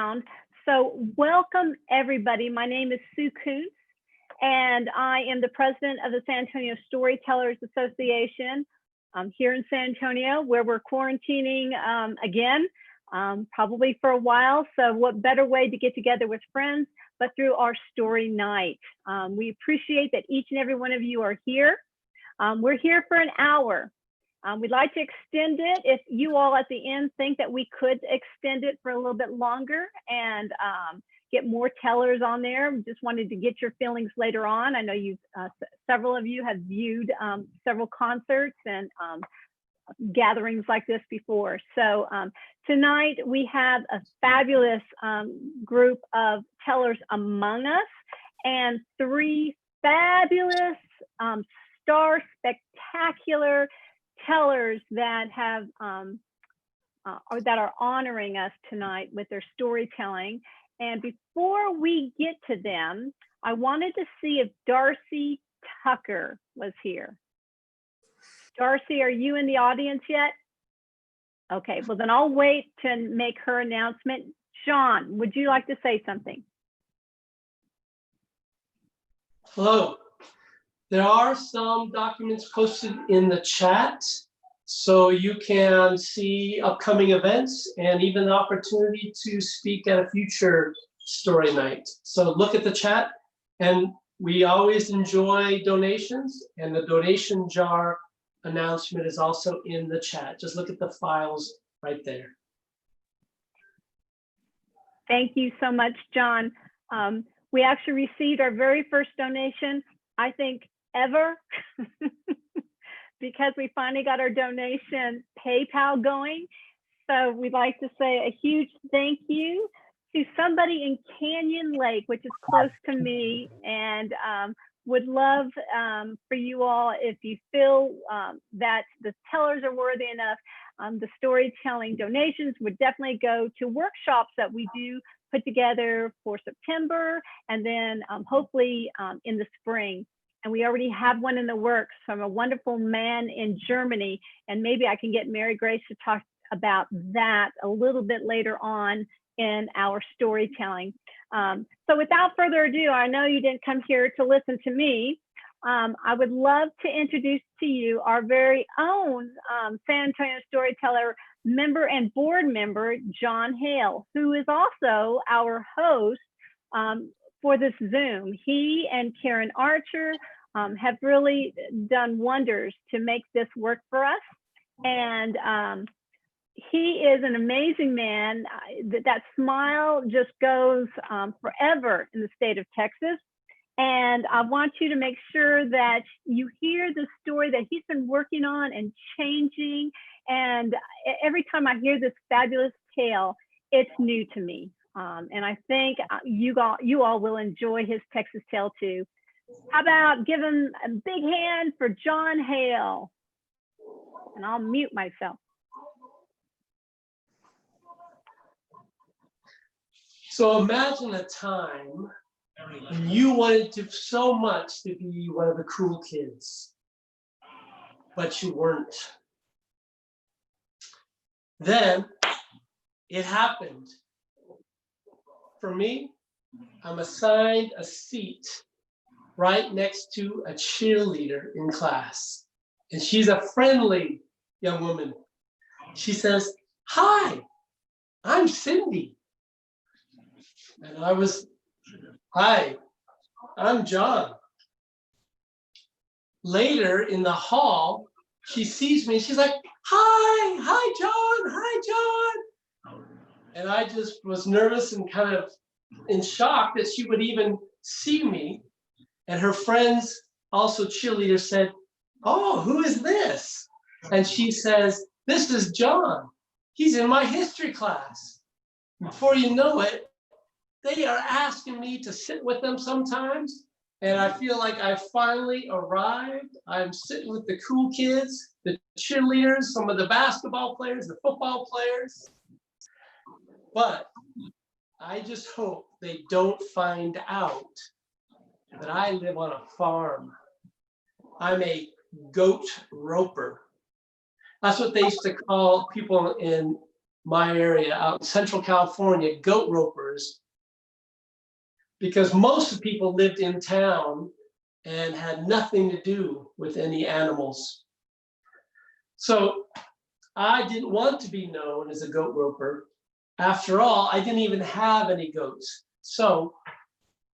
around. So welcome everybody. My name is Sue Kuentz, and I am the president of the San Antonio Storytellers Association here in San Antonio, where we're quarantining again, probably for a while. So what better way to get together with friends but through our story night. We appreciate that each and every one of you are here. We're here for an hour. We'd like to extend it if you all at the end think that we could extend it for a little bit longer and get more tellers on there. We just wanted to get your feelings later on. I know several of you have viewed several concerts and gatherings like this before. So tonight we have a fabulous group of tellers among us and three fabulous star spectacular tellers that have or that are honoring us tonight with their storytelling. And before we get to them, I wanted to see if Darci Tucker was here. Darci, are you in the audience yet? Okay, well then I'll wait to make her announcement. John, would you like to say something? Hello. There are some documents posted in the chat, so you can see upcoming events and even the opportunity to speak at a future story night. So look at the chat, and we always enjoy donations, and the donation jar announcement is also in the chat. Just look at the files right there. Thank you so much, John. We actually received our very first donation, I think, ever, because we finally got our donation PayPal going. So we'd like to say a huge thank you to somebody in Canyon Lake, which is close to me, and would love for you all, if you feel that the tellers are worthy enough, the storytelling donations would definitely go to workshops that we do put together for September, and then hopefully in the spring. And we already have one in the works from a wonderful man in Germany. And maybe I can get Mary Grace to talk about that a little bit later on in our storytelling. So without further ado, I know you didn't come here to listen to me. I would love to introduce to you our very own San Antonio Storyteller member and board member, John Hale, who is also our host for this Zoom. He and Karen Archer have really done wonders to make this work for us. And he is an amazing man. That smile just goes forever in the state of Texas. And I want you to make sure that you hear the story that he's been working on and changing. And every time I hear this fabulous tale, it's new to me. And I think you all will enjoy his Texas tale too. How about giving a big hand for John Hale? And I'll mute myself. So imagine a time when you wanted to so much to be one of the cool kids, but you weren't. Then it happened. For me, I'm assigned a seat right next to a cheerleader in class. And she's a friendly young woman. She says, "Hi, I'm Cindy." And I was, "Hi, I'm John." Later in the hall, she sees me and she's like, hi, John, hi, John. And I just was nervous and kind of in shock that she would even see me. And her friends, also cheerleaders, said, "Oh, who is this?" And she says, "This is John. He's in my history class." Before you know it, they are asking me to sit with them sometimes. And I feel like I finally arrived. I'm sitting with the cool kids, the cheerleaders, some of the basketball players, the football players. But I just hope they don't find out that I live on a farm. I'm a goat roper. That's what they used to call people in my area out in Central California, goat ropers, because most of the people lived in town and had nothing to do with any animals. So I didn't want to be known as a goat roper. After all, I didn't even have any goats. So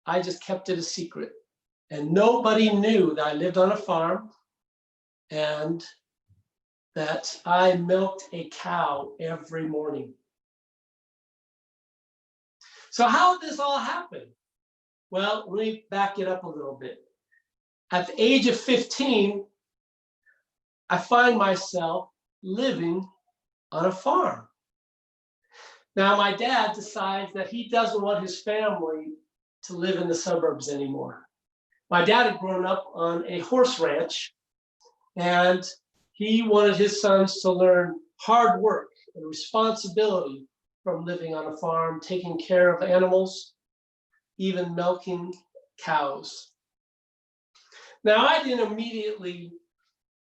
I just kept it a secret. And nobody knew that I lived on a farm and that I milked a cow every morning. So how did this all happen? Well, let me back it up a little bit. At the age of 15, I find myself living on a farm. Now, my dad decides that he doesn't want his family to live in the suburbs anymore. My dad had grown up on a horse ranch, and he wanted his sons to learn hard work and responsibility from living on a farm, taking care of animals, even milking cows. Now, I didn't immediately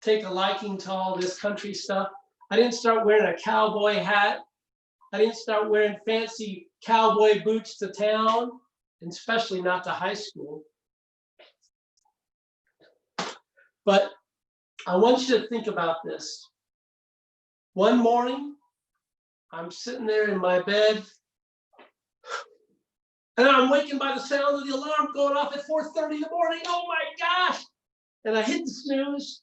take a liking to all this country stuff. I didn't start wearing a cowboy hat. I didn't start wearing fancy cowboy boots to town, and especially not to high school. But I want you to think about this. One morning, I'm sitting there in my bed, and I'm wakened by the sound of the alarm going off at 4:30 in the morning. Oh my gosh! And I hit the snooze.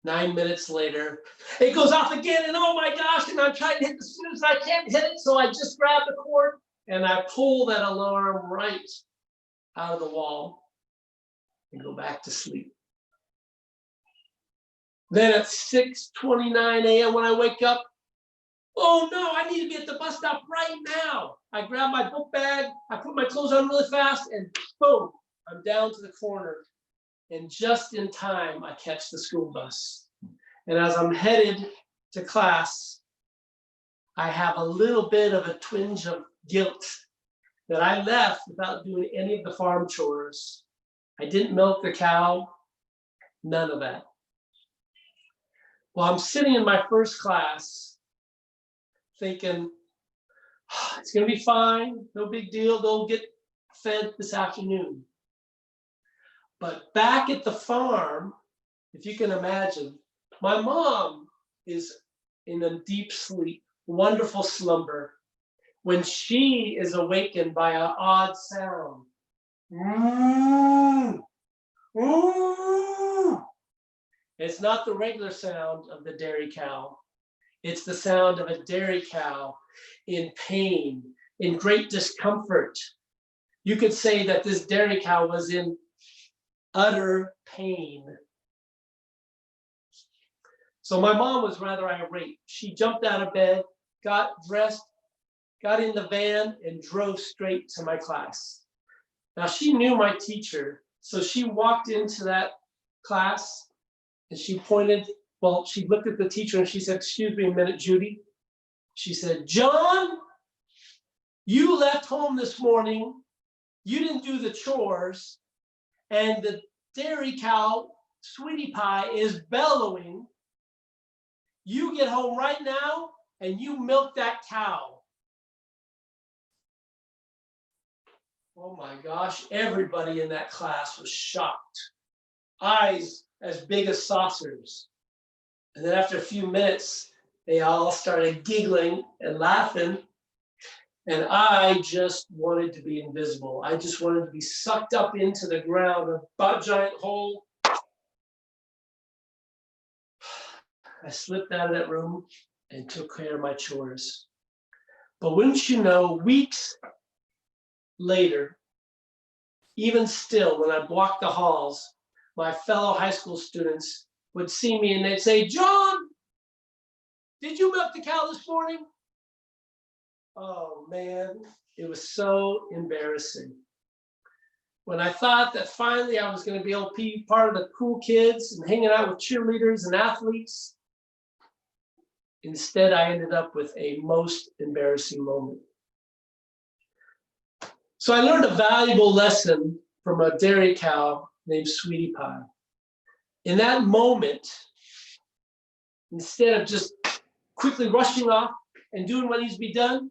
9 minutes later, it goes off again, and oh my gosh, and I'm trying to hit the snooze, and I can't hit it, so I just grab the cord, and I pull that alarm right out of the wall and go back to sleep. Then at 6:29 a.m. when I wake up, oh no, I need to be at the bus stop right now. I grab my book bag, I put my clothes on really fast, and boom, I'm down to the corner. And just in time, I catch the school bus. And as I'm headed to class, I have a little bit of a twinge of guilt that I left without doing any of the farm chores. I didn't milk the cow, none of that. Well, I'm sitting in my first class thinking, it's gonna be fine, no big deal, they'll get fed this afternoon. But back at the farm, if you can imagine, my mom is in a deep sleep, wonderful slumber, when she is awakened by an odd sound. It's not the regular sound of the dairy cow. It's the sound of a dairy cow in pain, in great discomfort. You could say that this dairy cow was in utter pain. So my mom was rather irate. She jumped out of bed, got dressed, got in the van, and drove straight to my class. Now she knew my teacher, so she walked into that class and she pointed, well, she looked at the teacher and she said, "Excuse me a minute, Judy." She said, "John, you left home this morning, you didn't do the chores, and the dairy cow, Sweetie Pie, is bellowing. You get home right now and you milk that cow." Oh my gosh, everybody in that class was shocked. Eyes as big as saucers. And then after a few minutes, they all started giggling and laughing. And I just wanted to be invisible. I just wanted to be sucked up into the ground, a giant hole. I slipped out of that room and took care of my chores. But wouldn't you know, weeks later, even still, when I walked the halls, my fellow high school students would see me and they'd say, "John, did you milk the cow this morning?" Oh man, it was so embarrassing. When I thought that finally I was going to be able to be part of the cool kids and hanging out with cheerleaders and athletes, instead I ended up with a most embarrassing moment. So I learned a valuable lesson from a dairy cow named Sweetie Pie. In that moment, instead of just quickly rushing off and doing what needs to be done,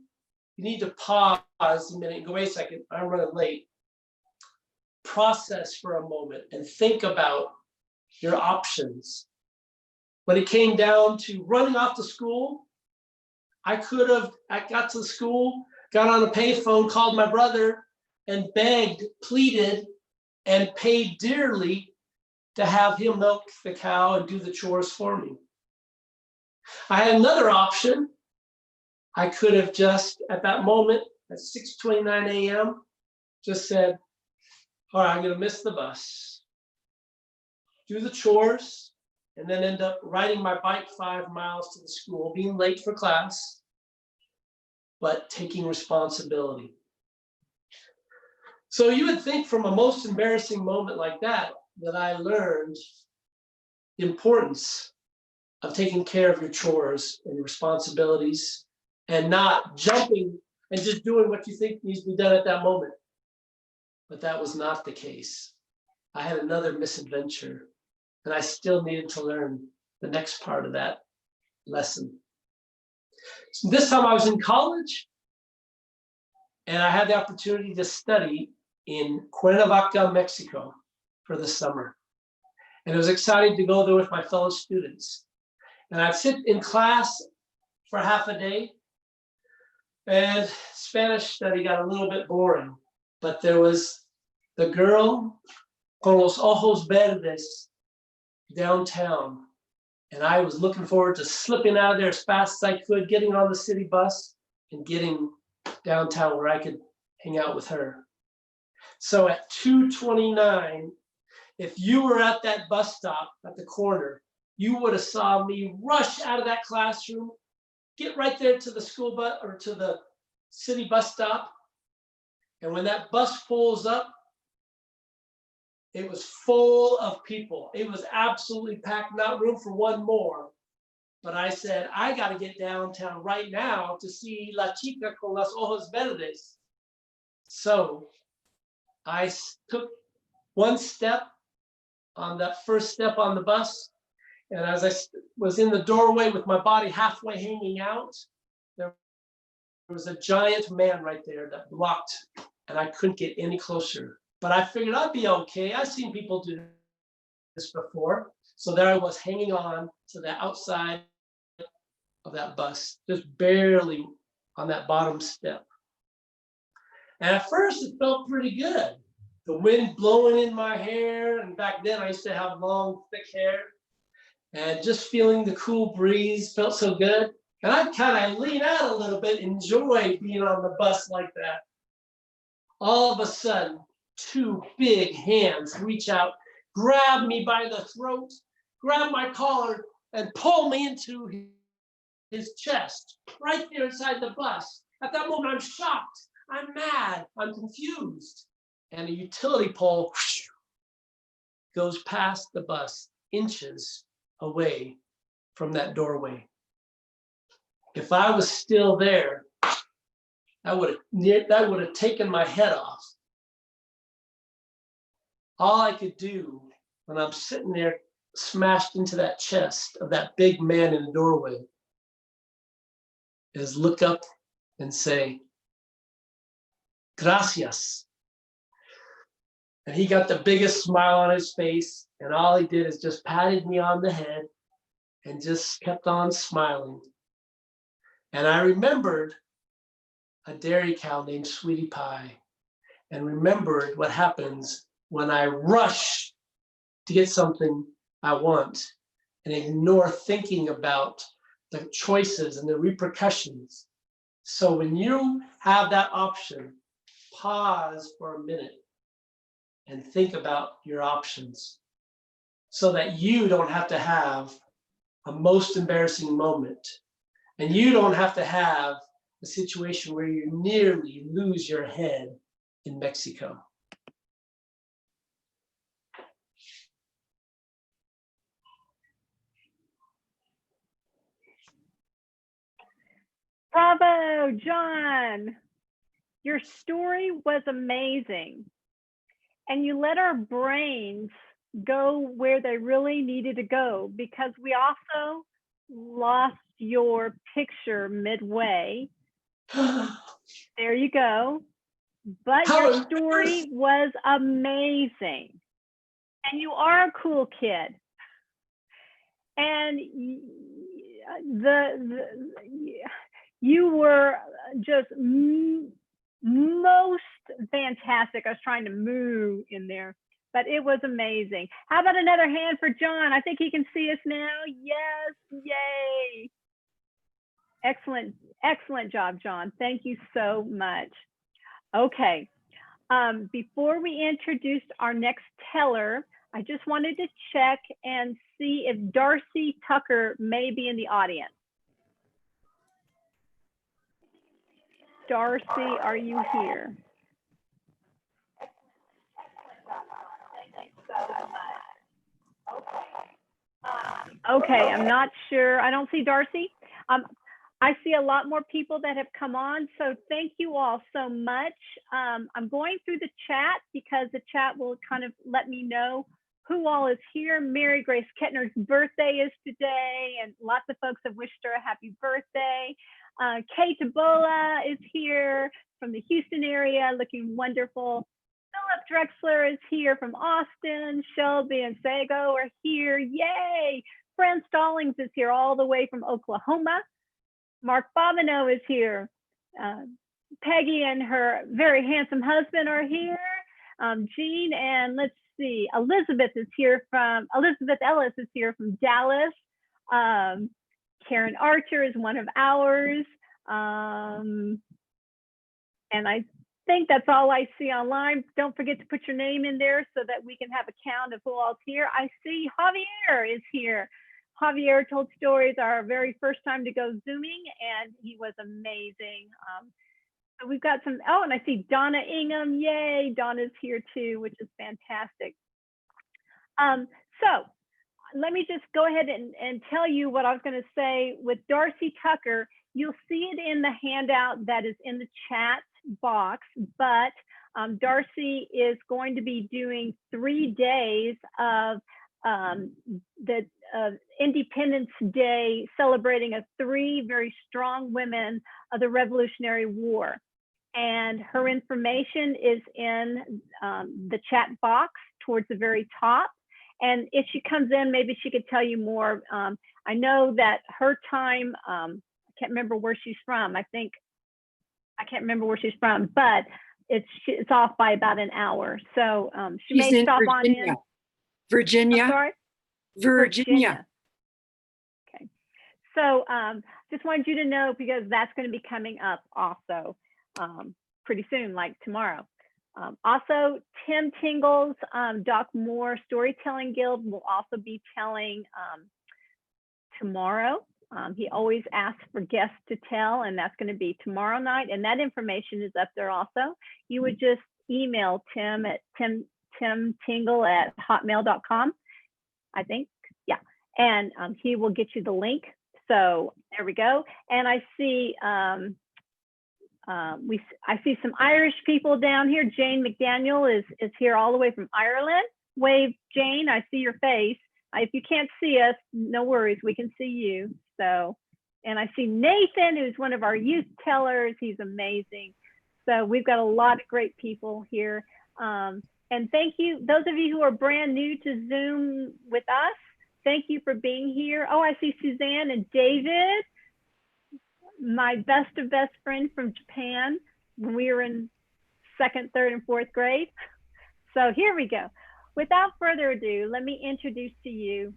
you need to pause a minute and go, wait a second, I'm running late. Process for a moment and think about your options. When it came down to running off to school, I got to the school, got on a payphone, called my brother, and begged, pleaded, and paid dearly to have him milk the cow and do the chores for me. I had another option. I could have just, at that moment, at 6:29 a.m., just said, all right, I'm gonna miss the bus, do the chores, and then end up riding my bike 5 miles to the school, being late for class, but taking responsibility. So you would think from a most embarrassing moment like that, that I learned the importance of taking care of your chores and responsibilities and not jumping and just doing what you think needs to be done at that moment. But that was not the case. I had another misadventure, and I still needed to learn the next part of that lesson. So this time I was in college, and I had the opportunity to study in Cuernavaca, Mexico for the summer. And I was excited to go there with my fellow students. And I'd sit in class for half a day, and Spanish study got a little bit boring, but there was the girl con los ojos verdes downtown. And I was looking forward to slipping out of there as fast as I could, getting on the city bus and getting downtown where I could hang out with her. So at 2:29, if you were at that bus stop at the corner, you would have saw me rush out of that classroom, get right there to the school bus or to the city bus stop. And when that bus pulls up, it was full of people. It was absolutely packed, not room for one more. But I said, I got to get downtown right now to see La Chica con los ojos verdes. So I took one step on that first step on the bus. And as I was in the doorway with my body halfway hanging out, there was a giant man right there that blocked, and I couldn't get any closer. But I figured I'd be okay. I've seen people do this before. So there I was hanging on to the outside of that bus, just barely on that bottom step. And at first it felt pretty good. The wind blowing in my hair, and back then I used to have long, thick hair, and just feeling the cool breeze felt so good. And I'd kind of lean out a little bit, enjoy being on the bus like that. All of a sudden, two big hands reach out, grab me by the throat, grab my collar, and pull me into his chest, right there inside the bus. At that moment, I'm shocked, I'm mad, I'm confused. And a utility pole goes past the bus, inches away from that doorway. If I was still there, that would have taken my head off. All I could do when I'm sitting there smashed into that chest of that big man in the doorway is look up and say, gracias. And he got the biggest smile on his face, and all he did is just patted me on the head and just kept on smiling. And I remembered a dairy cow named Sweetie Pie, and remembered what happens when I rush to get something I want and ignore thinking about the choices and the repercussions. So when you have that option, pause for a minute and think about your options so that you don't have to have a most embarrassing moment, and you don't have to have a situation where you nearly lose your head in Mexico. Bravo, John. Your story was amazing. And you let our brains go where they really needed to go, because we also lost your picture midway. There you go. But your story was amazing. And you are a cool kid. And you were just most fantastic. I was trying to moo in there, but it was amazing. How about another hand for John? I think he can see us now. Yes, yay. Excellent, excellent job, John. Thank you so much. Okay, before we introduce our next teller, I just wanted to check and see if Darci Tucker may be in the audience. Darci, are you here? Okay, I'm not sure. I don't see Darci. I see a lot more people that have come on, so thank you all so much. I'm going through the chat because the chat will kind of let me know who all is here. Mary Grace Kettner's birthday is today, and lots of folks have wished her a happy birthday. Kay Tabola is here from the Houston area, looking wonderful. Philip Drexler is here from Austin. Shelby and Sago are here, yay! Fran Stallings is here all the way from Oklahoma. Mark Bobineau is here. Peggy and her very handsome husband are here. Jean and let's see, Elizabeth Ellis is here from Dallas. Karen Archer is one of ours. And I think that's all I see online. Don't forget to put your name in there so that we can have a count of who all's here. I see Javier is here. Javier told stories our very first time to go Zooming, and he was amazing. So we've got some, oh, and I see Donna Ingham, yay, Donna's here too, which is fantastic. So let me just go ahead and tell you what I was gonna say. With Darci Tucker, you'll see it in the handout that is in the chat box, but Darci is going to be doing 3 days of the Independence Day, celebrating 3 very strong women of the Revolutionary War. And her information is in the chat box towards the very top. And if she comes in, maybe she could tell you more. I know that her time, I can't remember where she's from. I can't remember where she's from, but it's off by about an hour. So she may stop on in. Virginia. I'm sorry? Virginia. Okay. So just wanted you to know, because that's going to be coming up also pretty soon, like tomorrow. Also, Tim Tingle's Doc Moore Storytelling Guild will also be telling tomorrow. He always asks for guests to tell, and that's going to be tomorrow night. And that information is up there also. You would just email Tim at timtingle@hotmail.com, I think. Yeah. And he will get you the link. So there we go. And I see I see some Irish people down here. Jane McDaniel is here all the way from Ireland. Wave, Jane, I see your face. If you can't see us, no worries, we can see you. So, and I see Nathan, who's one of our youth tellers. He's amazing. So we've got a lot of great people here. And thank you, those of you who are brand new to Zoom with us, thank you for being here. Oh, I see Suzanne and David, my best of best friend from Japan when we were in 2nd, 3rd, and 4th grade. So here we go. Without further ado, let me introduce to you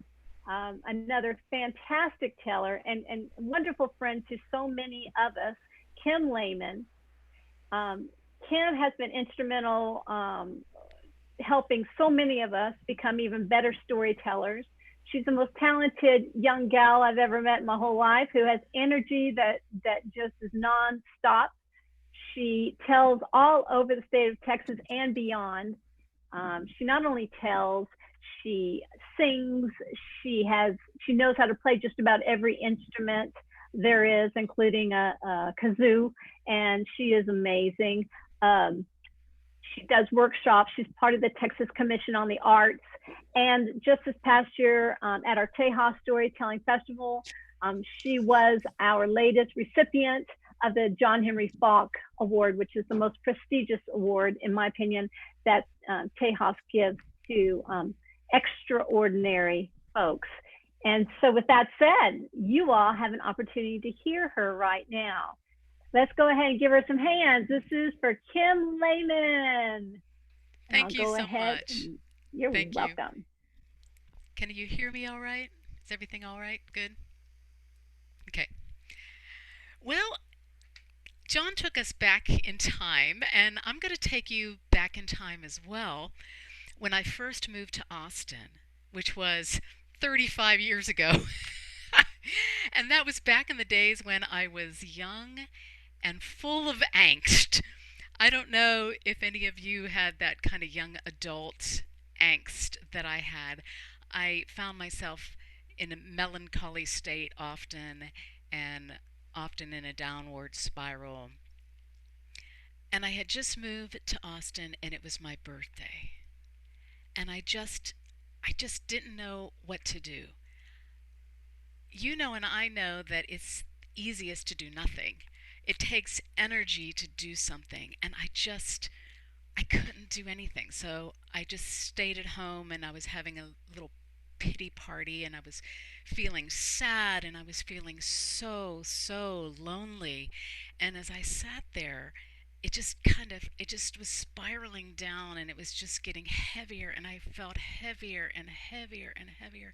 another fantastic teller and wonderful friend to so many of us, Kim Layman. Kim has been instrumental helping so many of us become even better storytellers. She's the most talented young gal I've ever met in my whole life, who has energy that just is nonstop. She tells all over the state of Texas and beyond. She not only tells, she sings, she knows how to play just about every instrument there is, including a kazoo, and she is amazing. She does workshops. She's part of the Texas Commission on the Arts. And just this past year at our Tejas Storytelling Festival, She was our latest recipient of the John Henry Falk Award, which is the most prestigious award, in my opinion, that Tejas gives to extraordinary folks. And so with that said, you all have an opportunity to hear her right now. Let's go ahead and give her some hands. This is for Kim Layman. Thank you so much. You're welcome. Can you hear me all right? Is everything all right? Good? Okay. Well, John took us back in time, and I'm going to take you back in time as well. When I first moved to Austin, which was 35 years ago. And that was back in the days when I was young and full of angst. I don't know if any of you had that kind of young adult angst that I had. I found myself in a melancholy state often, and often in a downward spiral. And I had just moved to Austin, and it was my birthday. And I just didn't know what to do. You know, and I know that it's easiest to do nothing. It takes energy to do something, and I couldn't do anything. So I just stayed at home, and I was having a little pity party, and I was feeling sad, and I was feeling so lonely. And as I sat there, it just was spiraling down, and it was just getting heavier, and I felt heavier and heavier and heavier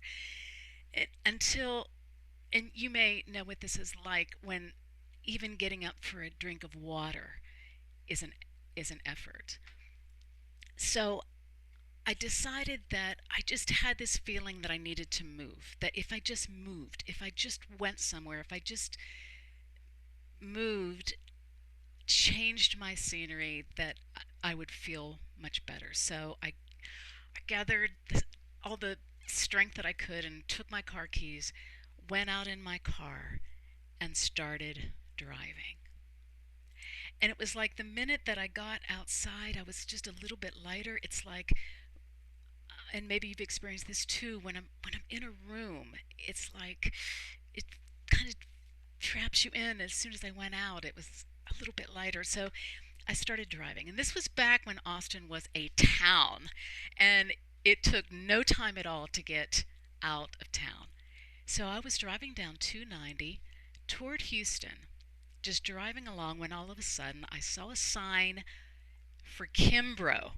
and you may know what this is like, when even getting up for a drink of water is an effort. So I decided that I just had this feeling that I needed to move, that if I just moved, if I just went somewhere, if I just moved, changed my scenery, that I would feel much better. So I gathered all the strength that I could and took my car keys, went out in my car, and started driving. And it was like the minute that I got outside, I was just a little bit lighter. It's like, and maybe you've experienced this too, when I'm in a room, it's like it kind of traps you in. As soon as I went out, it was a little bit lighter. So I started driving. And this was back when Austin was a town, and it took no time at all to get out of town. So I was driving down 290 toward Houston, just driving along, when all of a sudden I saw a sign for Kimbrough.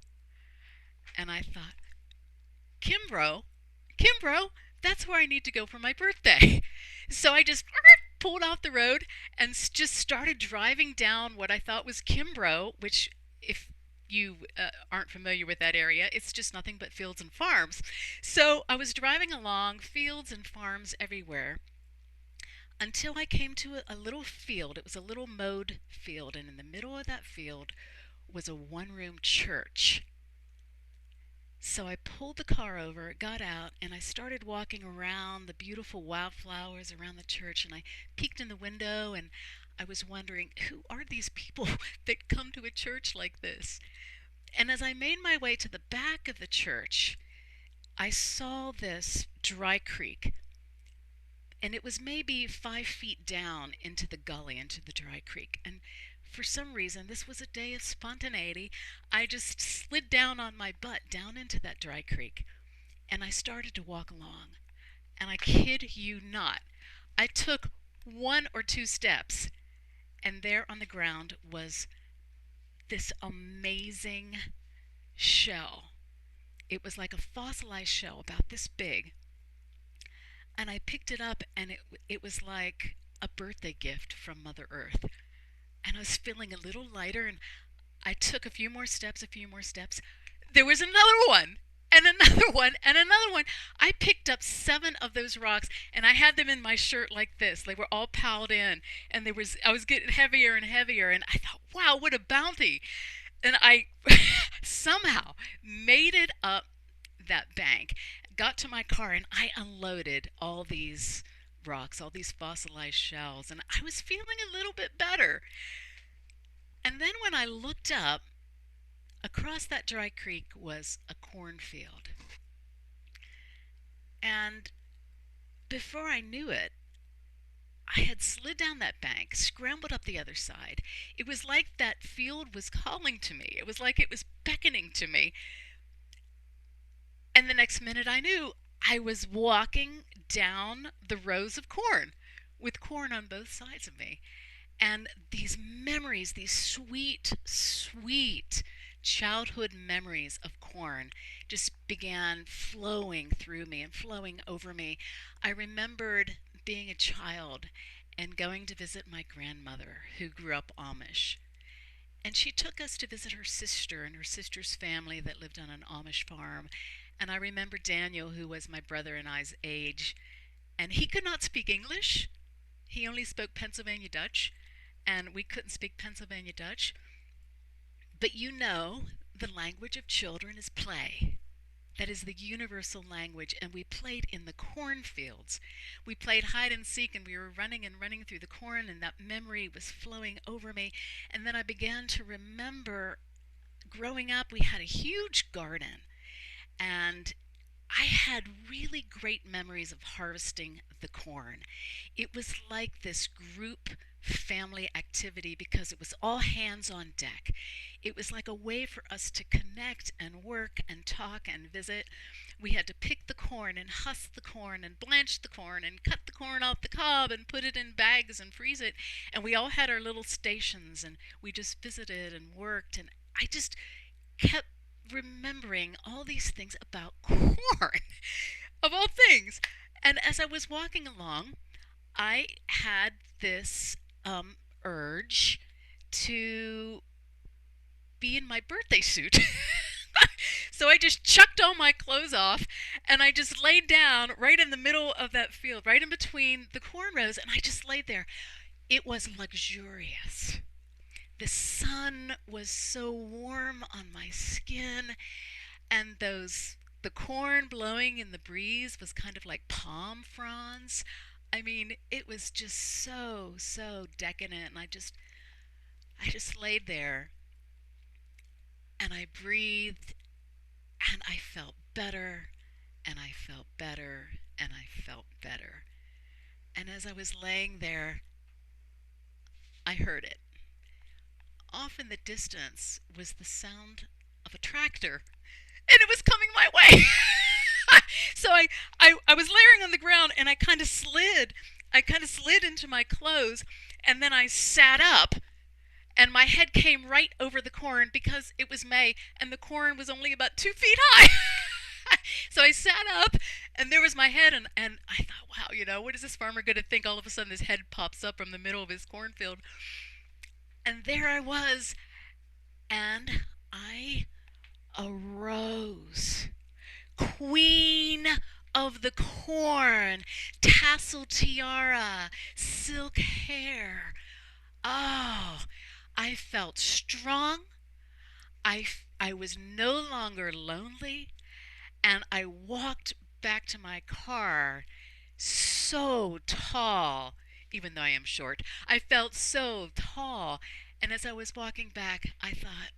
And I thought, Kimbrough, that's where I need to go for my birthday. So I just pulled off the road and just started driving down what I thought was Kimbrough, which, if you aren't familiar with that area, it's just nothing but fields and farms. So I was driving along, fields and farms everywhere, until I came to a little field. It was a little mowed field, and in the middle of that field was a one-room church. So I pulled the car over, got out, and I started walking around the beautiful wildflowers around the church, and I peeked in the window, and I was wondering, who are these people that come to a church like this? And as I made my way to the back of the church, I saw this dry creek, and it was maybe 5 feet down into the gully, into the dry creek. And for some reason, this was a day of spontaneity, I just slid down on my butt down into that dry creek, and I started to walk along. And I kid you not, I took 1 or 2 steps, and there on the ground was this amazing shell. It was like a fossilized shell, about this big. And I picked it up, and it was like a birthday gift from Mother Earth. And I was feeling a little lighter, and I took a few more steps. There was another one, and another one, and another one. I picked up 7 of those rocks, and I had them in my shirt like this. They were all piled in, and I was getting heavier and heavier, and I thought, wow, what a bounty. And I somehow made it up that bank, got to my car, and I unloaded all these rocks, all these fossilized shells, and I was feeling a little bit better. And then when I looked up, across that dry creek was a cornfield. And before I knew it, I had slid down that bank, scrambled up the other side. It was like that field was calling to me. It was like it was beckoning to me. And the next minute I knew I was walking down the rows of corn with corn on both sides of me. And these memories, these sweet, sweet childhood memories of corn just began flowing through me and flowing over me. I remembered being a child and going to visit my grandmother who grew up Amish. And she took us to visit her sister and her sister's family that lived on an Amish farm. And I remember Daniel, who was my brother and I's age, and he could not speak English. He only spoke Pennsylvania Dutch, and we couldn't speak Pennsylvania Dutch. But you know, the language of children is play. That is the universal language, and we played in the cornfields. We played hide and seek, and we were running and running through the corn, and that memory was flowing over me. And then I began to remember growing up, we had a huge garden, and I had really great memories of harvesting the corn. It was like this group family activity because it was all hands on deck. It was like a way for us to connect and work and talk and visit. We had to pick the corn and husk the corn and blanch the corn and cut the corn off the cob and put it in bags and freeze it. And we all had our little stations, and we just visited and worked. And I just kept remembering all these things about corn, of all things. And as I was walking along, I had this urge to be in my birthday suit. So I just chucked all my clothes off, and I just laid down right in the middle of that field, right in between the corn rows, and I just laid there. It was luxurious. The sun was so warm on my skin, and the corn blowing in the breeze was kind of like palm fronds. I mean, it was just so, so decadent, and I just laid there, and I breathed, and I felt better, and I felt better, and I felt better. And as I was laying there, I heard it. Off in the distance was the sound of a tractor, and it was coming my way. So I was laying on the ground, and I kind of slid into my clothes, and then I sat up, and my head came right over the corn because it was May, and the corn was only about 2 feet high. So I sat up, and there was my head, and I thought, wow, what is this farmer going to think? All of a sudden, his head pops up from the middle of his cornfield. And there I was, and I arose. Queen of the corn, tassel tiara, silk hair. Oh, I felt strong. I was no longer lonely, and I walked back to my car so tall. Even though I am short, I felt so tall. And as I was walking back, I thought,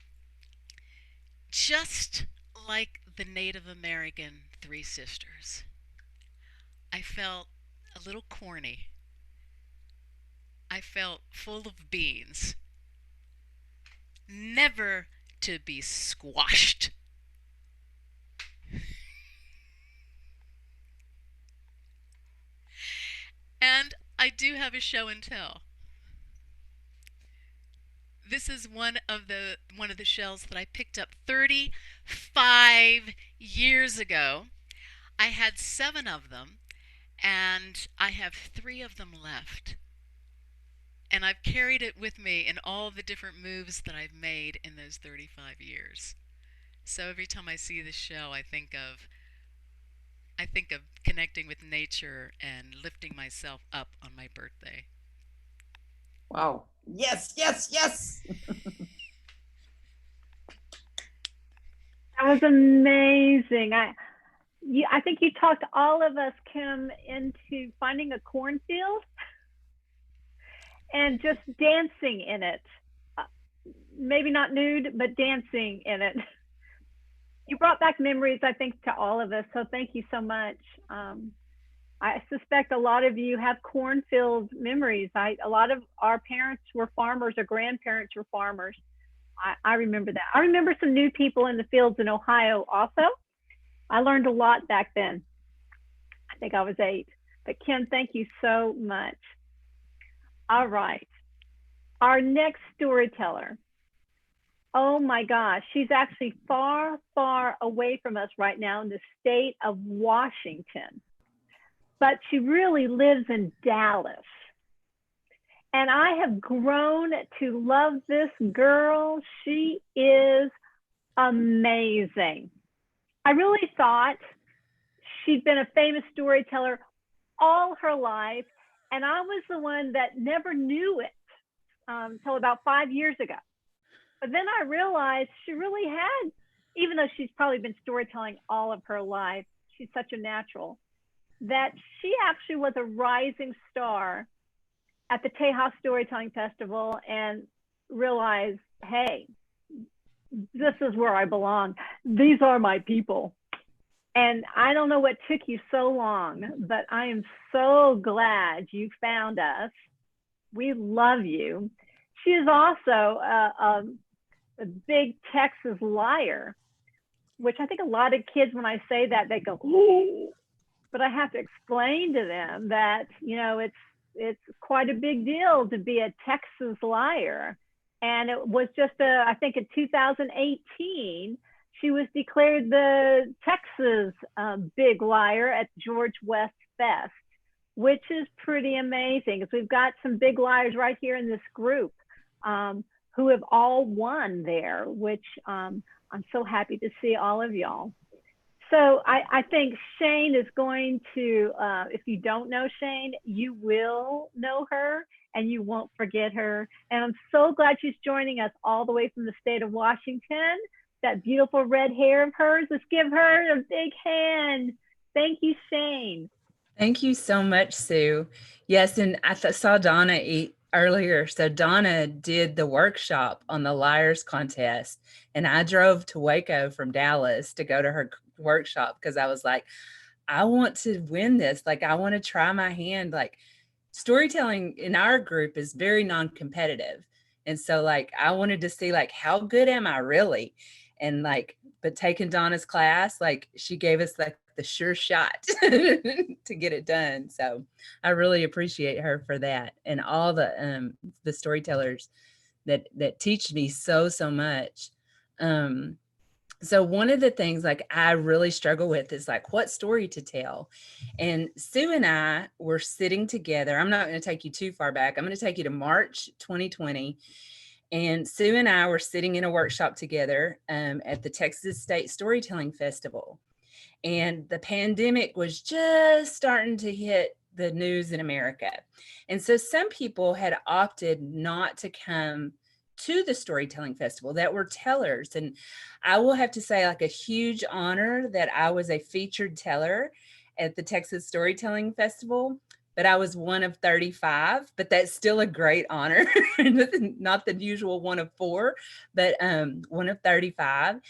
just like the Native American Three Sisters, I felt a little corny. I felt full of beans, never to be squashed. And I do have a show and tell. This is one of the shells that I picked up 35 years ago. I had 7 of them, and I have 3 of them left. And I've carried it with me in all the different moves that I've made in those 35 years. So every time I see this shell, I think of connecting with nature and lifting myself up on my birthday. Wow. Yes, yes, yes. That was amazing. I think you talked all of us, Kim, into finding a cornfield and just dancing in it. Maybe not nude, but dancing in it. You brought back memories, I think, to all of us. So thank you so much. I suspect a lot of you have cornfield memories. A lot of our parents were farmers or grandparents were farmers. I remember that. I remember some new people in the fields in Ohio also. I learned a lot back then. I think I was 8. But Kim, thank you so much. All right. Our next storyteller. Oh my gosh, she's actually far, far away from us right now in the state of Washington. But she really lives in Dallas. And I have grown to love this girl. She is amazing. I really thought she'd been a famous storyteller all her life, and I was the one that never knew it until about 5 years ago. But then I realized she really had, even though she's probably been storytelling all of her life, she's such a natural, that she actually was a rising star at the Tejas Storytelling Festival and realized, hey, this is where I belong. These are my people. And I don't know what took you so long, but I am so glad you found us. We love you. She is also a big Texas liar, which I think a lot of kids, when I say that, they go, ooh. But I have to explain to them that, you know, it's quite a big deal to be a Texas liar. And it was just, I think in 2018, she was declared the Texas big liar at George West Fest, which is pretty amazing because we've got some big liars right here in this group who have all won there, which I'm so happy to see all of y'all. So I think Shayne is going to, if you don't know Shayne, you will know her and you won't forget her. And I'm so glad she's joining us all the way from the state of Washington. That beautiful red hair of hers. Let's give her a big hand. Thank you, Shayne. Thank you so much, Sue. Yes, and I saw Donna earlier. So Donna did the workshop on the Liars Contest, and I drove to Waco from Dallas to go to her workshop because I was like, I want to win this. Like, I want to try my hand. Like, storytelling in our group is very non-competitive. And so like, I wanted to see like, how good am I really? And like, but taking Donna's class, like she gave us like the sure shot to get it done. So I really appreciate her for that. And all the storytellers that teach me so much. So one of the things like I really struggle with is like what story to tell. And Sue and I were sitting together. I'm not going to take you too far back. I'm going to take you to March 2020. And Sue and I were sitting in a workshop together at the Texas State Storytelling Festival. And the pandemic was just starting to hit the news in America. And so some people had opted not to come to the storytelling festival that were tellers. And I will have to say like a huge honor that I was a featured teller at the Texas Storytelling Festival, but I was one of 35, but that's still a great honor. Not the usual one of 4, but one of 35.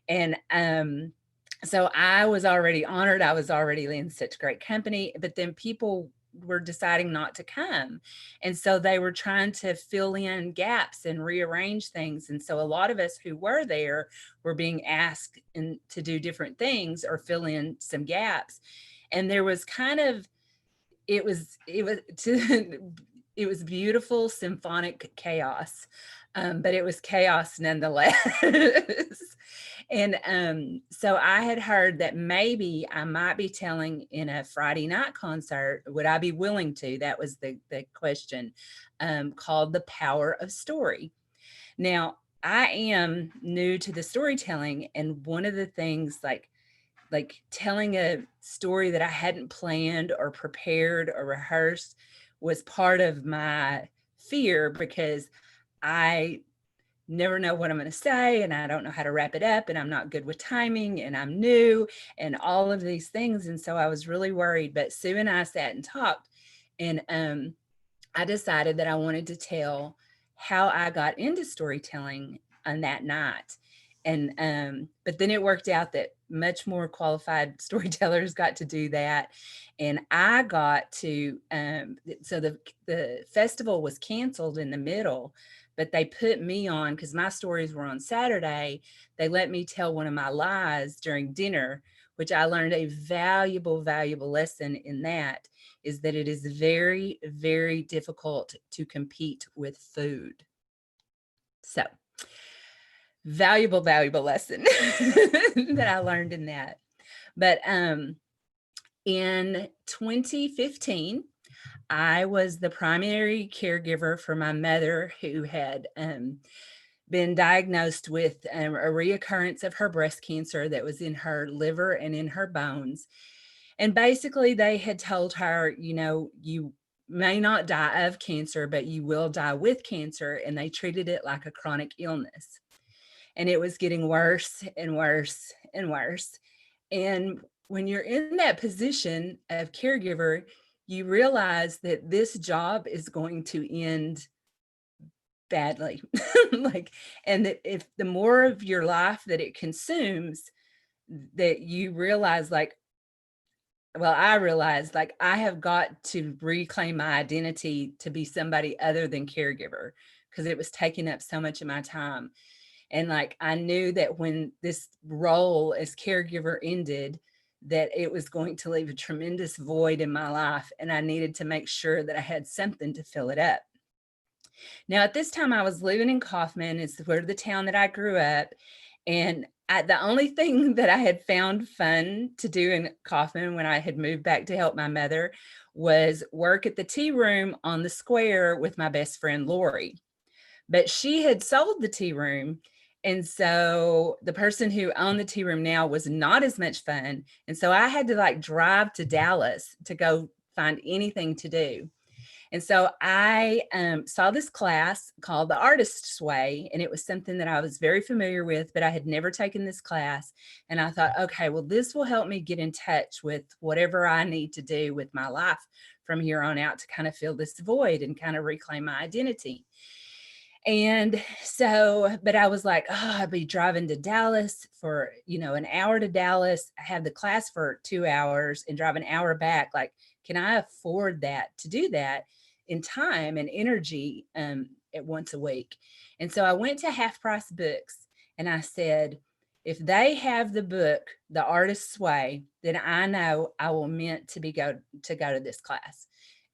And so I was already honored. I was already in such great company, but then people were deciding not to come. And so they were trying to fill in gaps and rearrange things. And so a lot of us who were there were being asked to do different things or fill in some gaps. And there was kind of, it was beautiful symphonic chaos, but it was chaos nonetheless. And so I had heard that maybe I might be telling in a Friday night concert. Would I be willing to? That was the question, called The Power of Story. Now, I am new to the storytelling, and one of the things like telling a story that I hadn't planned or prepared or rehearsed was part of my fear, because I never know what I'm going to say, and I don't know how to wrap it up, and I'm not good with timing, and I'm new, and all of these things. And so I was really worried. But Sue and I sat and talked, and I decided that I wanted to tell how I got into storytelling on that night. And but then it worked out that much more qualified storytellers got to do that, and I got to so the festival was canceled in the middle, but they put me on because my stories were on Saturday. They let me tell one of my lies during dinner, which I learned a valuable lesson in. That is that it is very, very difficult to compete with food. So valuable lesson that I learned in that. But in 2015, I was the primary caregiver for my mother, who had been diagnosed with a reoccurrence of her breast cancer that was in her liver and in her bones. And basically they had told her, you know, you may not die of cancer, but you will die with cancer. And they treated it like a chronic illness. And it was getting worse and worse and worse. And when you're in that position of caregiver, you realize that this job is going to end badly. Like, and that if the more of your life that it consumes, that you realize, like, well, I realized, like, I have got to reclaim my identity to be somebody other than caregiver, because it was taking up so much of my time. And like, I knew that when this role as caregiver ended, that it was going to leave a tremendous void in my life. And I needed to make sure that I had something to fill it up. Now, at this time, I was living in Kaufman. It's where the town that I grew up. And the only thing that I had found fun to do in Kaufman when I had moved back to help my mother was work at the tea room on the square with my best friend, Lori. But she had sold the tea room. And so the person who owned the tea room now was not as much fun. And so I had to like drive to Dallas to go find anything to do. And so I saw this class called The Artist's Way, and it was something that I was very familiar with, but I had never taken this class. And I thought, okay, well, this will help me get in touch with whatever I need to do with my life from here on out to kind of fill this void and kind of reclaim my identity. And so, but I was like, oh, I'd be driving to Dallas for, you know, an hour to Dallas. I have the class for 2 hours and drive an hour back. Like, can I afford that, to do that in time and energy at once a week? And so I went to Half Price Books and I said, if they have the book, The Artist's Way, then I know I will meant to go to this class.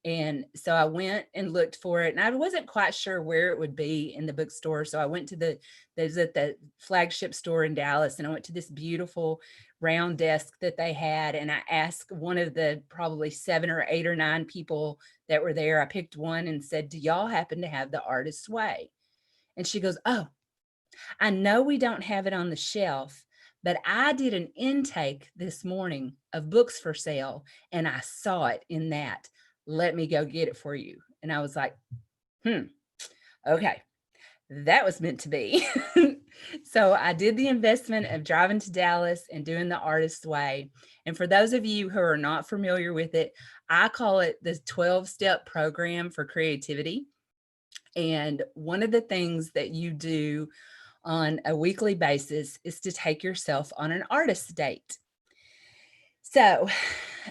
And so I went and looked for it, and I wasn't quite sure where it would be in the bookstore. So I went to there's at the flagship store in Dallas, and I went to this beautiful round desk that they had. And I asked one of the probably 7 or 8 or 9 people that were there. I picked one and said, do y'all happen to have The Artist's Way? And she goes, oh, I know we don't have it on the shelf, but I did an intake this morning of books for sale, and I saw it in that. Let me go get it for you. And I was like, okay, that was meant to be. So I did the investment of driving to Dallas and doing The Artist's Way. And for those of you who are not familiar with it, I call it the 12-step program for creativity. And one of the things that you do on a weekly basis is to take yourself on an artist date. So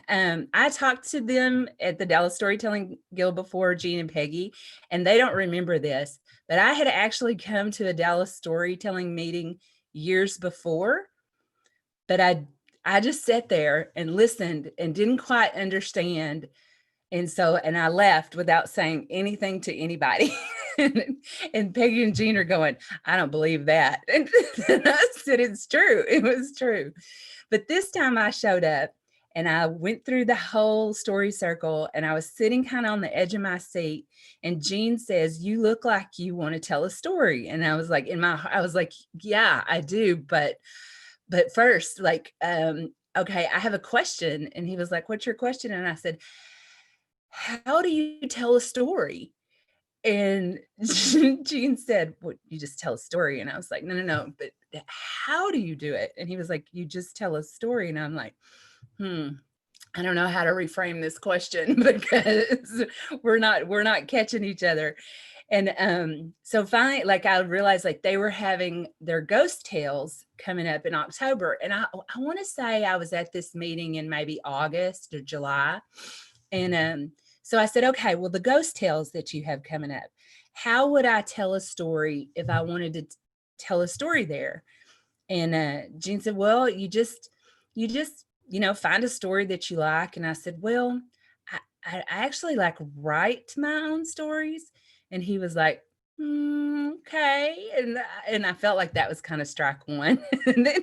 I talked to them at the Dallas Storytelling Guild before, Jean and Peggy, and they don't remember this, but I had actually come to a Dallas storytelling meeting years before, but I just sat there and listened and didn't quite understand. And I left without saying anything to anybody. And Peggy and Jean are going, I don't believe that. And I said, it's true. It was true. But this time I showed up and I went through the whole story circle, and I was sitting kind of on the edge of my seat. And Jean says, you look like you want to tell a story. And I was like, I was like, yeah, I do. But first, like, okay, I have a question. And he was like, what's your question? And I said, how do you tell a story? And Jean said, well, you just tell a story. And I was like, no, but how do you do it? And he was like, you just tell a story. And I'm like, I don't know how to reframe this question because we're not catching each other. And so finally, like I realized like they were having their ghost tales coming up in October. And I want to say I was at this meeting in maybe August or July. And so I said, okay, well, the ghost tales that you have coming up, how would I tell a story if I wanted to tell a story there? And Jean said, well, you just, find a story that you like. And I said, well, I actually like write my own stories. And he was like, okay. And I felt like that was kind of strike one. And then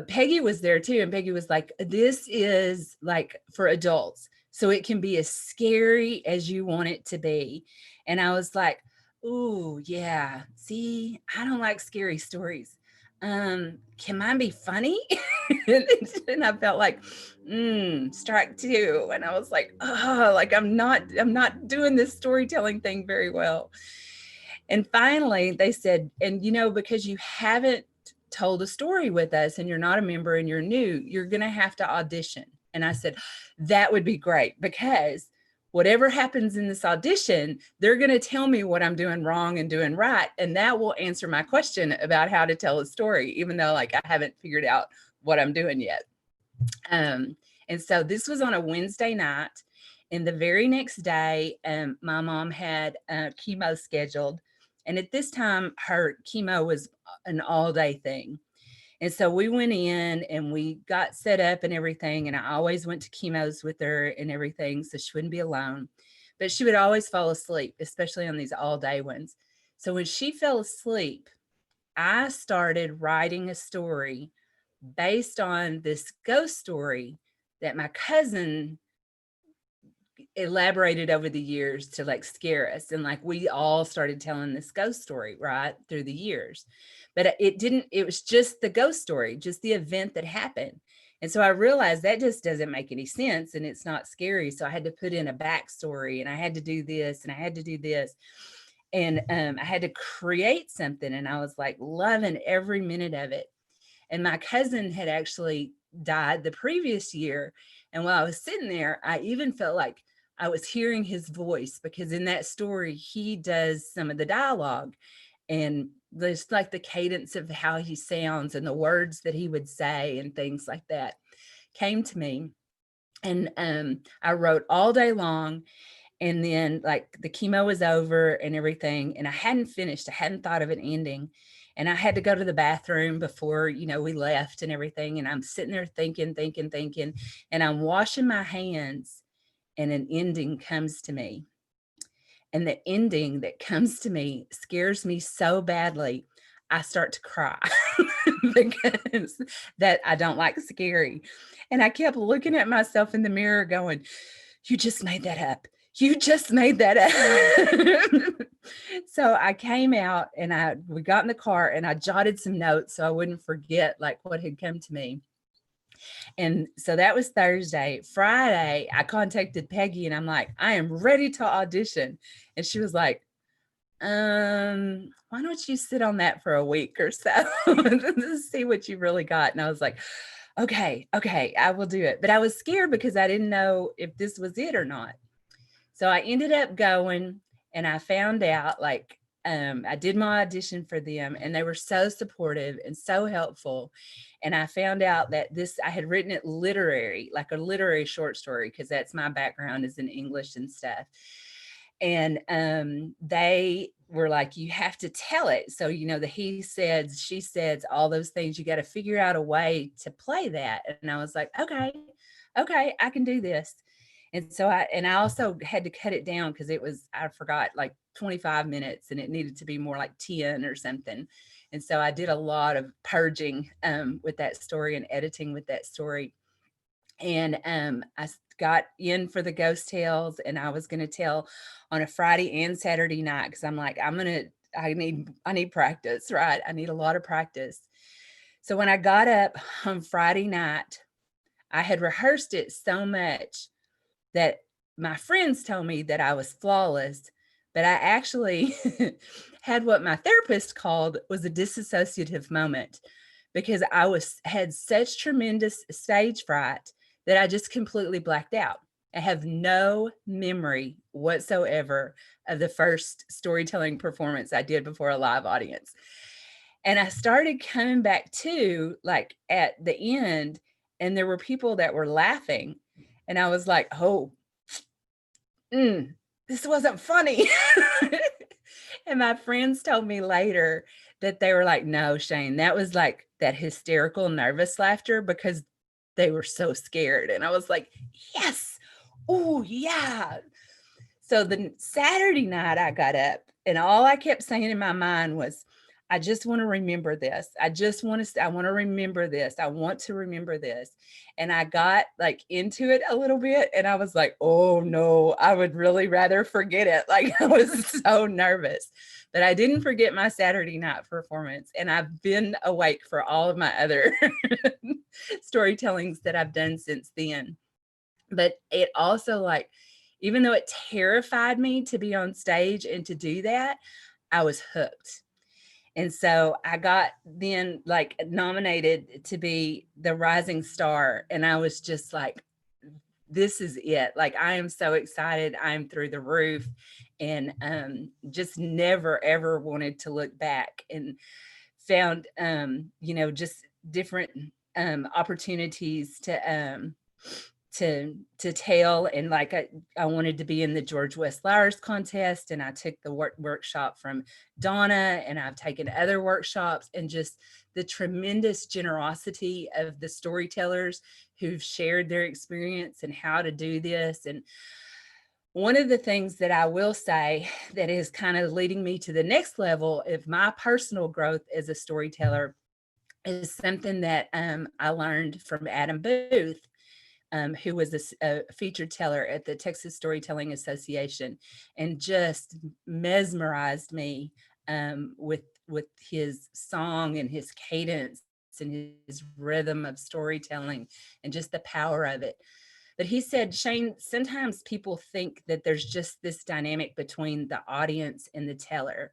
Peggy was there too. And Peggy was like, this is like for adults. So it can be as scary as you want it to be. And I was like, ooh, yeah. See, I don't like scary stories. Can mine be funny? And I felt like, strike two. And I was like, oh, like I'm not doing this storytelling thing very well. And finally they said, and because you haven't told a story with us and you're not a member and you're new, you're going to have to audition. And I said, that would be great, because whatever happens in this audition, they're going to tell me what I'm doing wrong and doing right. And that will answer my question about how to tell a story, even though like I haven't figured out what I'm doing yet. And so this was on a Wednesday night. And the very next day, my mom had chemo scheduled. And at this time, her chemo was an all-day thing. And so we went in and we got set up and everything. And I always went to chemos with her and everything, so she wouldn't be alone. But she would always fall asleep, especially on these all-day ones. So when she fell asleep, I started writing a story based on this ghost story that my cousin elaborated over the years to like scare us. And like we all started telling this ghost story right through the years. But it was just the ghost story, just the event that happened. And so I realized that just doesn't make any sense and it's not scary. So I had to put in a backstory and I had to do this and I had to do this. And I had to create something, and I was like loving every minute of it. And my cousin had actually died the previous year. And while I was sitting there, I even felt like I was hearing his voice, because in that story, he does some of the dialogue. And there's like the cadence of how he sounds and the words that he would say and things like that came to me. And I wrote all day long. And then like the chemo was over and everything. And I hadn't finished. I hadn't thought of an ending. And I had to go to the bathroom before, we left and everything. And I'm sitting there thinking. And I'm washing my hands and an ending comes to me. And the ending that comes to me scares me so badly, I start to cry because that I don't like scary. And I kept looking at myself in the mirror going, you just made that up. You just made that up. So I came out and we got in the car and I jotted some notes so I wouldn't forget like what had come to me. And so that was Thursday. Friday, I contacted Peggy and I'm like, I am ready to audition. And she was like, why don't you sit on that for a week or so to see what you really got? And I was like, okay, I will do it. But I was scared because I didn't know if this was it or not. So I ended up going and I found out like, I did my audition for them and they were so supportive and so helpful. And I found out that I had written it literary, like a literary short story, because that's my background is in English and stuff. And they were like, you have to tell it. So, the he said, she said, all those things, you got to figure out a way to play that. And I was like, okay, I can do this. And so I also had to cut it down because I forgot like 25 minutes and it needed to be more like 10 or something. And so I did a lot of purging with that story and editing with that story. And I got in for the ghost tales and I was going to tell on a Friday and Saturday night because I'm like, I need practice, right? I need a lot of practice. So when I got up on Friday night, I had rehearsed it so much that my friends told me that I was flawless, but I actually had what my therapist called was a disassociative moment because I had such tremendous stage fright that I just completely blacked out. I have no memory whatsoever of the first storytelling performance I did before a live audience. And I started coming back to, like, at the end, and there were people that were laughing. And I was like, oh, this wasn't funny. And my friends told me later that they were like, no, Shayne, that was like that hysterical, nervous laughter because they were so scared. And I was like, yes, oh, yeah. So the Saturday night I got up and all I kept saying in my mind was, I just want to remember this. I want to remember this. I want to remember this. And I got like into it a little bit and I was like, oh no, I would really rather forget it. Like I was so nervous, but I didn't forget my Saturday night performance. And I've been awake for all of my other storytellings that I've done since then. But it also, like, even though it terrified me to be on stage and to do that, I was hooked. And so I got then like nominated to be the rising star. And I was just like, this is it. Like, I am so excited. I'm through the roof and just never, ever wanted to look back, and found, just different opportunities to tell. And like I wanted to be in the George West Liars contest, and I took the workshop from Donna, and I've taken other workshops, and just the tremendous generosity of the storytellers who've shared their experience and how to do this. And one of the things that I will say that is kind of leading me to the next level of my personal growth as a storyteller is something that I learned from Adam Booth, who was a featured teller at the Texas Storytelling Association, and just mesmerized me with his song and his cadence and his rhythm of storytelling and just the power of it. But he said, Shayne, sometimes people think that there's just this dynamic between the audience and the teller.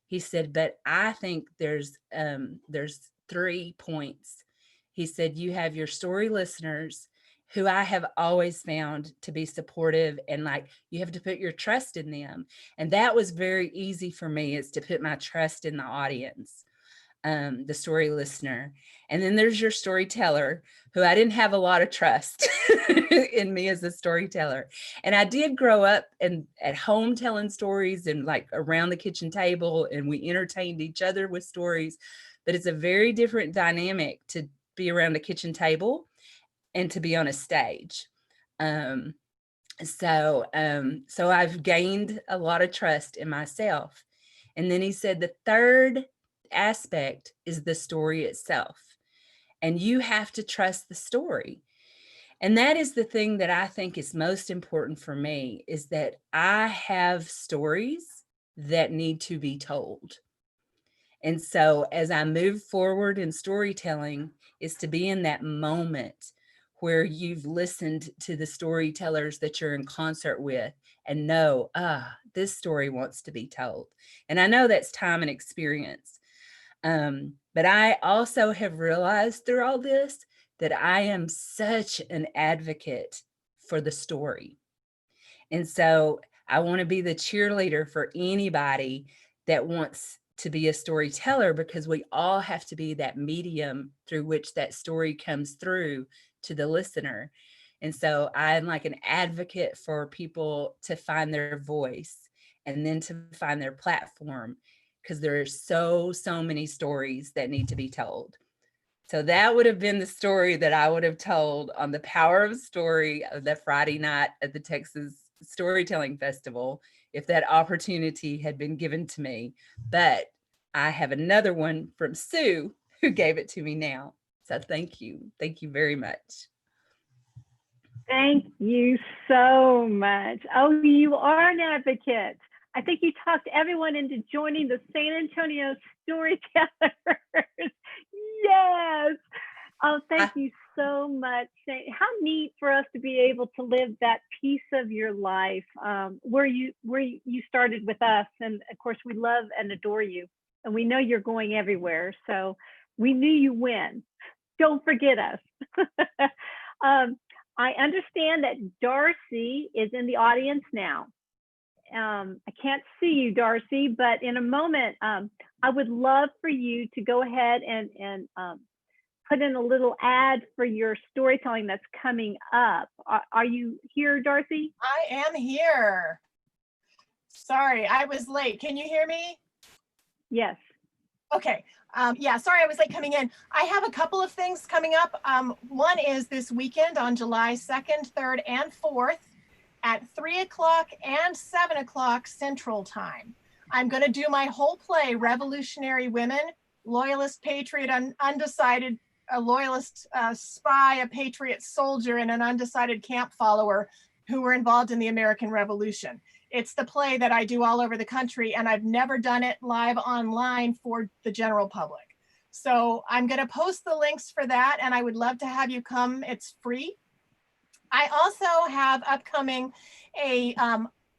He said, but I think there's 3 points. He said, you have your story listeners, who I have always found to be supportive, and like, you have to put your trust in them. And that was very easy for me, is to put my trust in the audience, the story listener. And then there's your storyteller, who I didn't have a lot of trust in me as a storyteller. And I did grow up at home telling stories and like around the kitchen table, and we entertained each other with stories, but it's a very different dynamic to be around a kitchen table and to be on a stage. So I've gained a lot of trust in myself. And then he said, the third aspect is the story itself. And you have to trust the story. And that is the thing that I think is most important for me, is that I have stories that need to be told. And so as I move forward in storytelling, is to be in that moment where you've listened to the storytellers that you're in concert with and know, this story wants to be told. And I know that's time and experience. But I also have realized through all this that I am such an advocate for the story. And so I want to be the cheerleader for anybody that wants to be a storyteller, because we all have to be that medium through which that story comes through to the listener. And so I'm like an advocate for people to find their voice and then to find their platform, because there are so many stories that need to be told. So that would have been the story that I would have told on the Power of Story of that Friday night at the Texas Storytelling Festival, if that opportunity had been given to me. But I have another one from Sue, who gave it to me now. So thank you. Thank you very much. Thank you so much. Oh, you are an advocate. I think you talked everyone into joining the San Antonio Storytellers. Yes. Oh, thank you so much. How neat for us to be able to live that piece of your life where you started with us. And of course, we love and adore you. And we know you're going everywhere. So we knew you win. Don't forget us. I understand that Darci is in the audience now. I can't see you, Darci, but in a moment, I would love for you to go ahead and put in a little ad for your storytelling that's coming up. Are you here, Darci? I am here. Sorry, I was late. Can you hear me? Yes. Okay. Yeah, sorry I was late coming in. I have a couple of things coming up. One is this weekend on July 2nd, 3rd, and 4th at 3 o'clock and 7 o'clock Central Time. I'm going to do my whole play, Revolutionary Women, Loyalist, Patriot, Undecided, a Loyalist spy, a Patriot soldier, and an undecided camp follower who were involved in the American Revolution. It's the play that I do all over the country, and I've never done it live online for the general public. So I'm going to post the links for that, and I would love to have you come. It's free. I also have upcoming a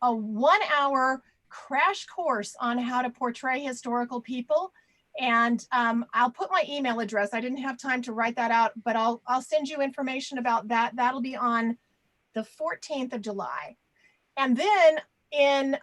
1-hour crash course on how to portray historical people. And I'll put my email address. I didn't have time to write that out, but I'll send you information about that. That'll be on the 14th of July. And then in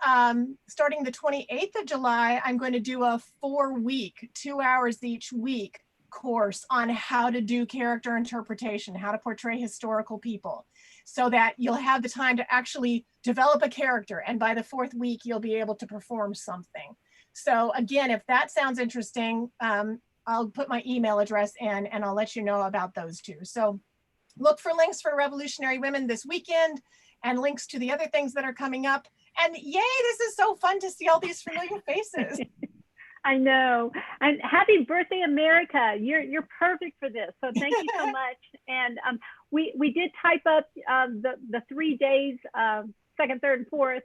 starting the 28th of July, I'm going to do a 4-week, 2 hours each week course on how to do character interpretation, how to portray historical people, so that you'll have the time to actually develop a character. And by the 4th week, you'll be able to perform something. So again, if that sounds interesting, I'll put my email address in and I'll let you know about those two. So look for links for Revolutionary Women this weekend and links to the other things that are coming up. And yay, this is so fun to see all these familiar faces. I know. And happy birthday, America. You're perfect for this. So thank you so much. And we did type up the 3 days, 2nd, 3rd, and 4th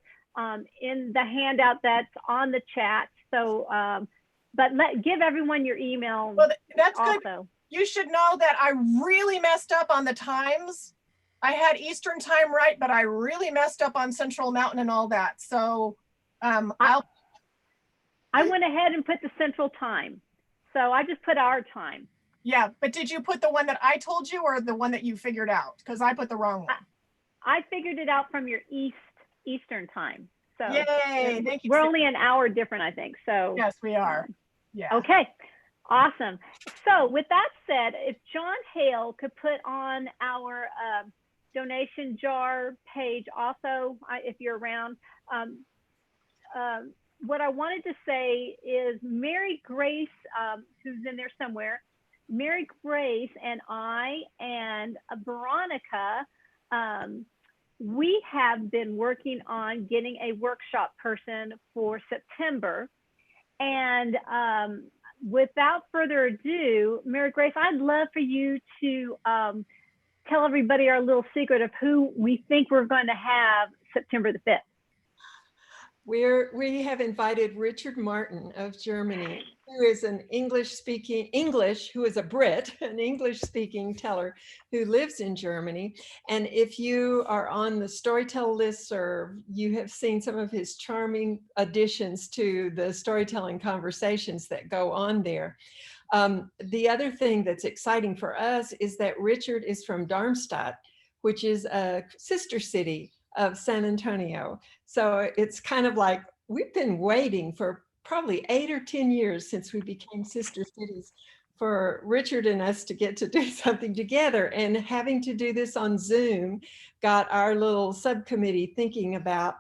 in the handout that's on the chat. So, but give everyone your email. Well, that's also good. You should know that I really messed up on the times. I had Eastern time right, but I really messed up on Central Mountain and all that. So I went ahead and put the Central Time. So I just put our time. Yeah, but did you put the one that I told you or the one that you figured out? Because I put the wrong one. I figured it out from your Eastern time. So yay, thank you. We're only an hour different, I think. So yes, we are. Yeah. Okay, awesome. So with that said, if John Hale could put on our donation jar page also, if you're around, what I wanted to say is Mary Grace, who's in there somewhere, Mary Grace and I and Veronica, we have been working on getting a workshop person for September. And without further ado, Mary Grace, I'd love for you to tell everybody our little secret of who we think we're going to have September the 5th. We have invited Richard Martin of Germany, who is an who is a Brit, an English-speaking teller who lives in Germany. And if you are on the Storytell listserv, you have seen some of his charming additions to the storytelling conversations that go on there. The other thing that's exciting for us is that Richard is from Darmstadt, which is a sister city of San Antonio. So it's kind of like we've been waiting for probably 8 or 10 years since we became sister cities for Richard and us to get to do something together. And having to do this on Zoom got our little subcommittee thinking about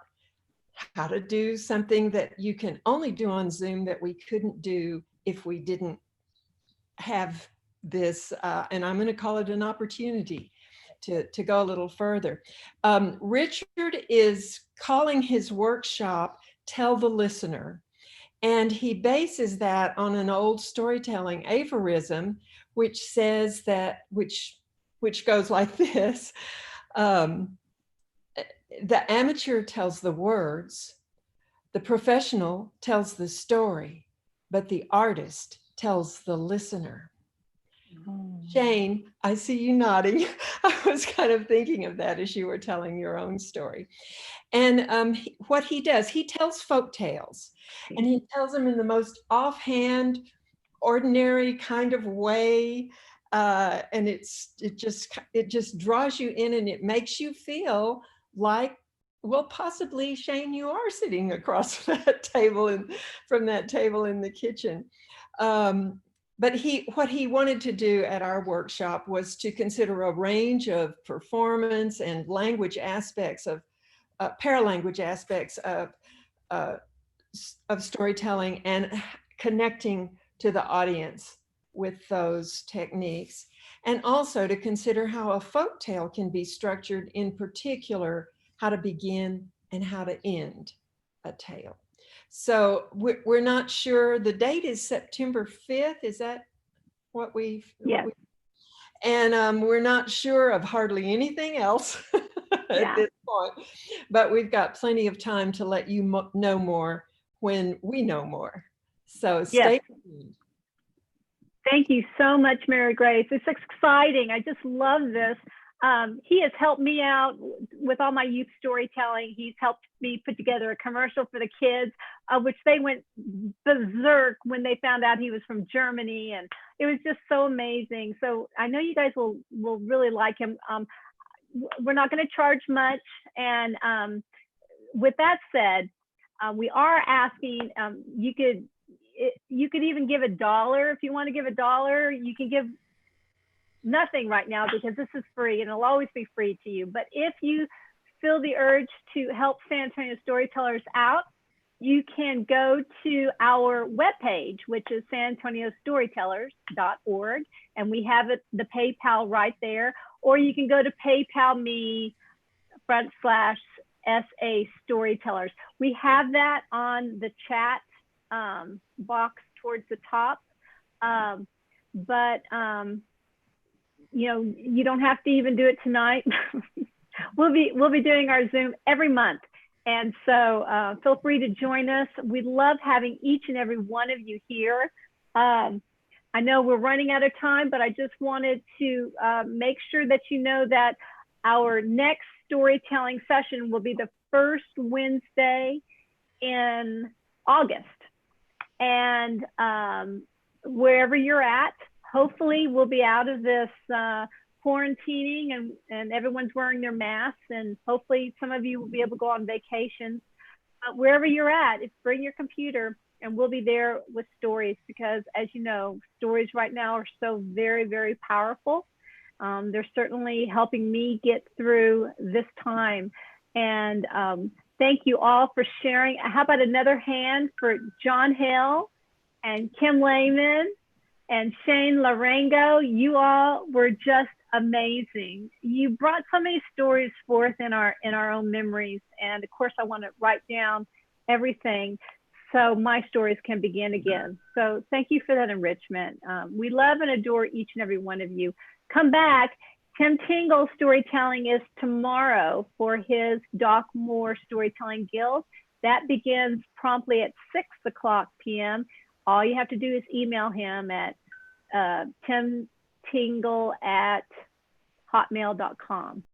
how to do something that you can only do on Zoom that we couldn't do if we didn't have this, and I'm going to call it an opportunity to go a little further. Richard is calling his workshop Tell the Listener, and he bases that on an old storytelling aphorism, which says that, which goes like this: the amateur tells the words, the professional tells the story, but the artist tells the listener. Shayne, I see you nodding. I was kind of thinking of that as you were telling your own story. And what he does, he tells folk tales, and he tells them in the most offhand, ordinary kind of way. And it just draws you in, and it makes you feel like, well, possibly, Shayne, you are sitting across that table and from that table in the kitchen. But what he wanted to do at our workshop was to consider a range of performance and language aspects of paralanguage aspects of storytelling, and connecting to the audience with those techniques, and also to consider how a folktale can be structured, in particular, how to begin and how to end a tale. So we're not sure. The date is September 5th. Is that what we've? Yes. And we're not sure of hardly anything else at this point, but we've got plenty of time to let you know more when we know more. So stay tuned. Thank you so much, Mary Grace. It's exciting. I just love this. He has helped me out with all my youth storytelling. He's helped me put together a commercial for the kids, which they went berserk when they found out he was from Germany. And it was just so amazing. So I know you guys will really like him. We're not going to charge much. And with that said, we are asking, you could even give $1 if you want to give $1. You can give nothing right now because this is free, and it'll always be free to you. But if you feel the urge to help San Antonio storytellers out, you can go to our webpage, which is sanantoniostorytellers.org, and we have the PayPal right there. Or you can go to PayPal me/SA Storytellers. We have that on the chat box towards the top. You know, you don't have to even do it tonight. We'll be doing our Zoom every month. And so feel free to join us. We love having each and every one of you here. I know we're running out of time, but I just wanted to make sure that you know that our next storytelling session will be the first Wednesday in August. And wherever you're at, hopefully we'll be out of this quarantining and everyone's wearing their masks, and hopefully some of you will be able to go on vacation. But wherever you're at, bring your computer and we'll be there with stories, because as you know, stories right now are so very, very powerful. They're certainly helping me get through this time. And thank you all for sharing. How about another hand for John Hale and Kim Layman and Shayne Larango? You all were just amazing. You brought so many stories forth in our own memories. And of course, I want to write down everything so my stories can begin again. So thank you for that enrichment. We love and adore each and every one of you. Come back. Tim Tingle's storytelling is tomorrow for his Doc Moore Storytelling Guild. That begins promptly at 6:00 p.m. All you have to do is email him at timtingle@hotmail.com.